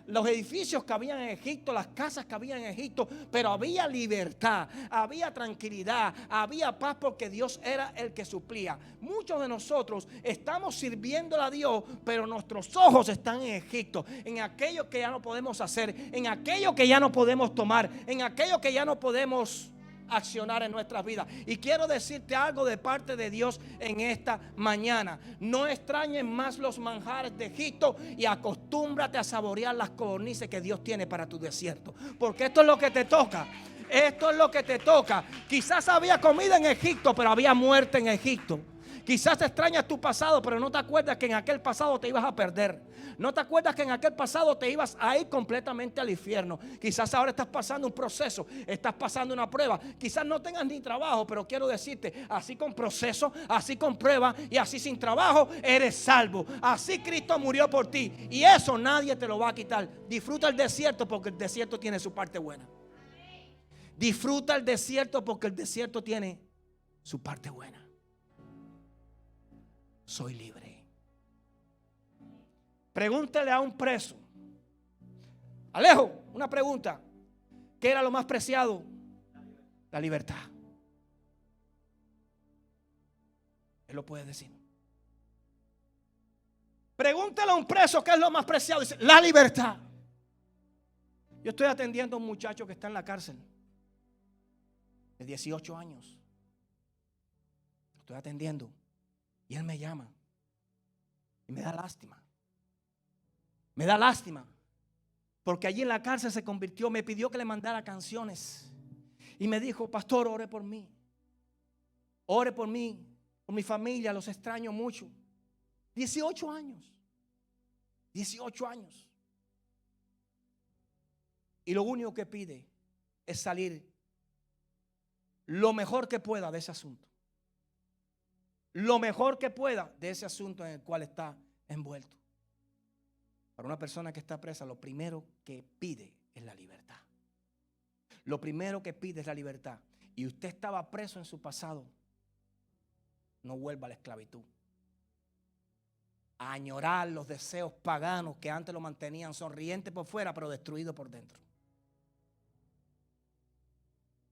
los edificios que habían en Egipto, las casas que habían en Egipto, pero había libertad, había tranquilidad, había paz, porque Dios era el que suplía. Muchos de nosotros estamos sirviéndole a Dios, pero nuestros ojos están en Egipto, en aquello que ya no podemos hacer, en aquello que ya no podemos tomar, en aquello que ya no podemos accionar en nuestras vidas. Y quiero decirte algo de parte de Dios en esta mañana. No extrañes más los manjares de Egipto y acostúmbrate a saborear las codornices que Dios tiene para tu desierto. Porque esto es lo que te toca. Esto es lo que te toca. Quizás había comida en Egipto, pero había muerte en Egipto. Quizás extrañas tu pasado, pero no te acuerdas que en aquel pasado te ibas a perder. No te acuerdas que en aquel pasado te ibas a ir completamente al infierno. Quizás ahora estás pasando un proceso, estás pasando una prueba. Quizás no tengas ni trabajo, pero quiero decirte, así con proceso, así con prueba y así sin trabajo, eres salvo. Así Cristo murió por ti y eso nadie te lo va a quitar. Disfruta el desierto porque el desierto tiene su parte buena. Disfruta el desierto porque el desierto tiene su parte buena. Soy libre. Pregúntale a un preso. Alejo, una pregunta. ¿Qué era lo más preciado? La libertad. Él lo puede decir. Pregúntale a un preso qué es lo más preciado. Dice, la libertad. Yo estoy atendiendo a un muchacho que está en la cárcel de 18 años. Estoy atendiendo. Y él me llama. Y me da lástima. Me da lástima. Porque allí en la cárcel se convirtió. Me pidió que le mandara canciones. Y me dijo, pastor, ore por mí. Ore por mí. Por mi familia. Los extraño mucho. 18 años. 18 años. Y lo único que pide es salir lo mejor que pueda de ese asunto. Lo mejor que pueda de ese asunto en el cual está envuelto. Para una persona que está presa, lo primero que pide es la libertad. Lo primero que pide es la libertad. Y usted estaba preso en su pasado. No vuelva a la esclavitud. A añorar los deseos paganos que antes lo mantenían sonriente por fuera, pero destruido por dentro.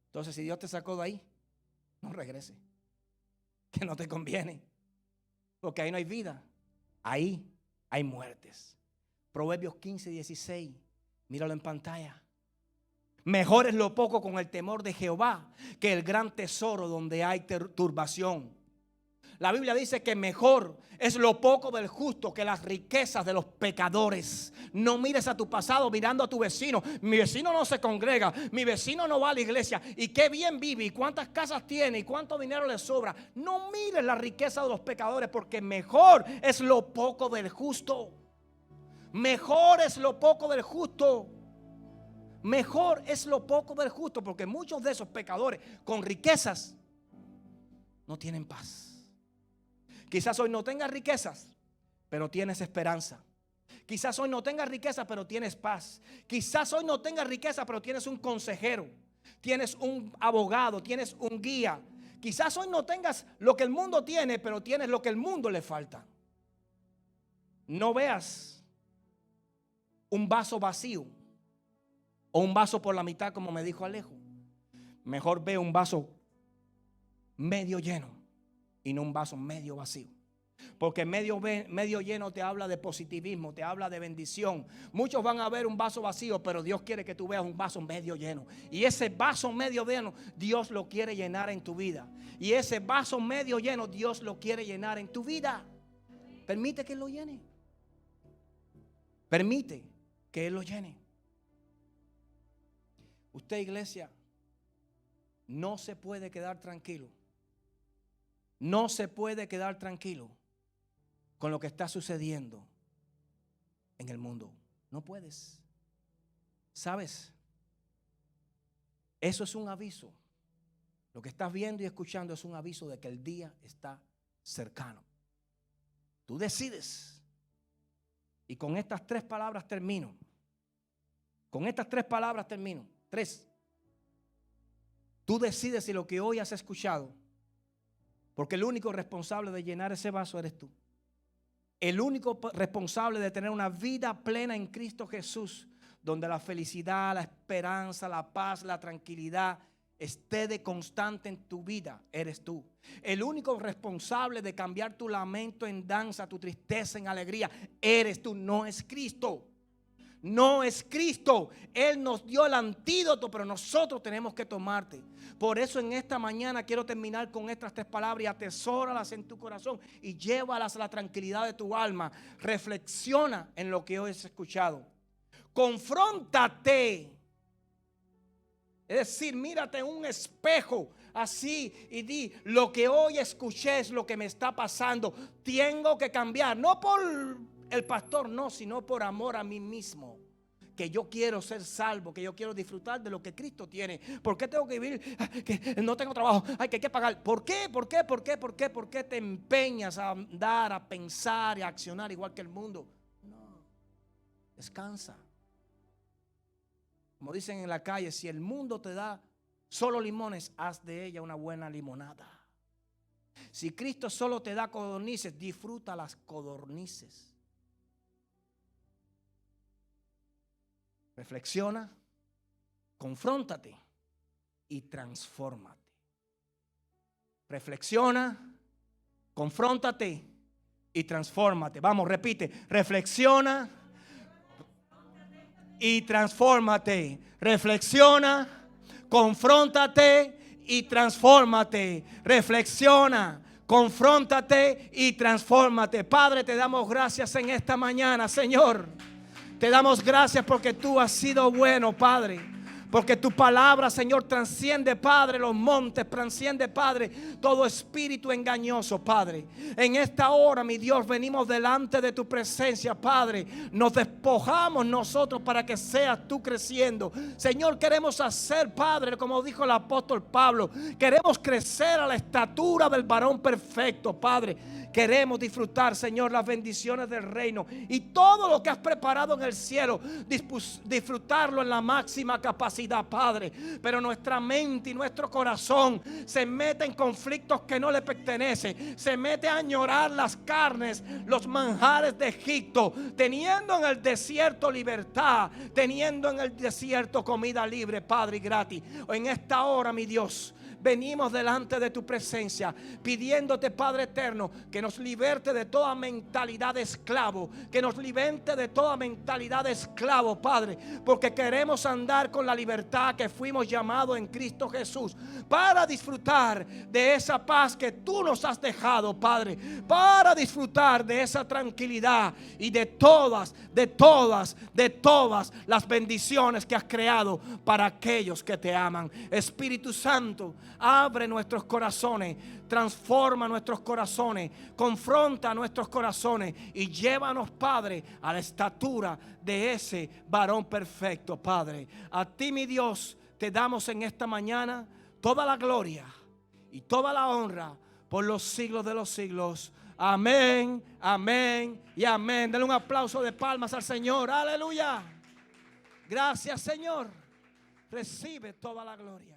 Entonces, si Dios te sacó de ahí, no regrese. Que no te conviene. Porque ahí no hay vida. Ahí hay muertes. Proverbios 15:16. Míralo en pantalla. Mejor es lo poco con el temor de Jehová que el gran tesoro donde hay turbación. La Biblia dice que mejor es lo poco del justo que las riquezas de los pecadores. No mires a tu pasado mirando a tu vecino. Mi vecino no se congrega, mi vecino no va a la iglesia. Y qué bien vive, y cuántas casas tiene, y cuánto dinero le sobra. No mires la riqueza de los pecadores, porque mejor es lo poco del justo. Mejor es lo poco del justo. Mejor es lo poco del justo, porque muchos de esos pecadores con riquezas no tienen paz. Quizás hoy no tengas riquezas, pero tienes esperanza. Quizás hoy no tengas riqueza, pero tienes paz. Quizás hoy no tengas riqueza, pero tienes un consejero, tienes un abogado, tienes un guía. Quizás hoy no tengas lo que el mundo tiene, pero tienes lo que el mundo le falta. No veas un vaso vacío o un vaso por la mitad, como me dijo Alejo. Mejor ve un vaso medio lleno y no un vaso medio vacío. Porque medio lleno te habla de positivismo, te habla de bendición. Muchos van a ver un vaso vacío, pero Dios quiere que tú veas un vaso medio lleno. Y ese vaso medio lleno, Dios lo quiere llenar en tu vida. Y ese vaso medio lleno, Dios lo quiere llenar en tu vida. Permite que Él lo llene. Permite que Él lo llene. Usted, iglesia, no se puede quedar tranquilo. No se puede quedar tranquilo con lo que está sucediendo en el mundo. No puedes. ¿Sabes? Eso es un aviso. Lo que estás viendo y escuchando es un aviso de que el día está cercano. Tú decides. Y con estas 3 palabras termino. Con estas 3 palabras termino. 3. Tú decides si lo que hoy has escuchado, porque el único responsable de llenar ese vaso eres tú. El único responsable de tener una vida plena en Cristo Jesús, donde la felicidad, la esperanza, la paz, la tranquilidad esté de constante en tu vida, eres tú. El único responsable de cambiar tu lamento en danza, tu tristeza en alegría, eres tú, no es Cristo. no es Cristo. Él nos dio el antídoto, pero nosotros tenemos que tomarte. Por eso en esta mañana quiero terminar con estas 3 palabras y atesóralas en tu corazón y llévalas a la tranquilidad de tu alma. Reflexiona en lo que hoy has escuchado. Confróntate. Es decir, mírate en un espejo así y di: lo que hoy escuché es lo que me está pasando. Tengo que cambiar, no por el pastor, no, sino por amor a mí mismo. Que yo quiero ser salvo, que yo quiero disfrutar de lo que Cristo tiene. ¿Por qué tengo que vivir? Que no tengo trabajo, que hay que pagar. ¿Por qué? ¿Por qué? ¿Por qué? ¿Por qué? ¿Por qué te empeñas a andar, a pensar y a accionar igual que el mundo? No, descansa. Como dicen en la calle, si el mundo te da solo limones, haz de ella una buena limonada. Si Cristo solo te da codornices, disfruta las codornices. Reflexiona, confróntate y transfórmate. Reflexiona, confróntate y transfórmate. Vamos, repite. Reflexiona y transfórmate. Reflexiona, confróntate y transfórmate. Reflexiona, confróntate y transfórmate. Padre, te damos gracias en esta mañana, Señor. Te damos gracias porque tú has sido bueno, Padre. Porque tu palabra, Señor, trasciende, Padre, los montes, trasciende, Padre, todo espíritu engañoso, Padre. En esta hora, mi Dios, venimos delante de tu presencia, Padre. Nos despojamos nosotros para que seas tú creciendo. Señor, queremos hacer, Padre, como dijo el apóstol Pablo, queremos crecer a la estatura del varón perfecto, Padre. Queremos disfrutar, Señor, las bendiciones del reino y todo lo que has preparado en el cielo, disfrutarlo en la máxima capacidad, Padre. Pero nuestra mente y nuestro corazón se mete en conflictos que no le pertenecen. Se mete a añorar las carnes, los manjares de Egipto, teniendo en el desierto libertad, teniendo en el desierto comida libre, Padre, y gratis. En esta hora, mi Dios, venimos delante de tu presencia pidiéndote, Padre eterno, que nos liberte de toda mentalidad de esclavo, que nos liberte de toda mentalidad de esclavo, Padre, porque queremos andar con la libertad que fuimos llamados en Cristo Jesús, para disfrutar de esa paz que tú nos has dejado, Padre, para disfrutar de esa tranquilidad y de todas las bendiciones que has creado para aquellos que te aman. Espíritu Santo, abre nuestros corazones, transforma nuestros corazones, confronta nuestros corazones y llévanos, Padre, a la estatura de ese varón perfecto, Padre. A ti, mi Dios, te damos en esta mañana toda la gloria y toda la honra por los siglos de los siglos. Amén, amén y amén. Denle un aplauso de palmas al Señor. Aleluya. Gracias, Señor. Recibe toda la gloria.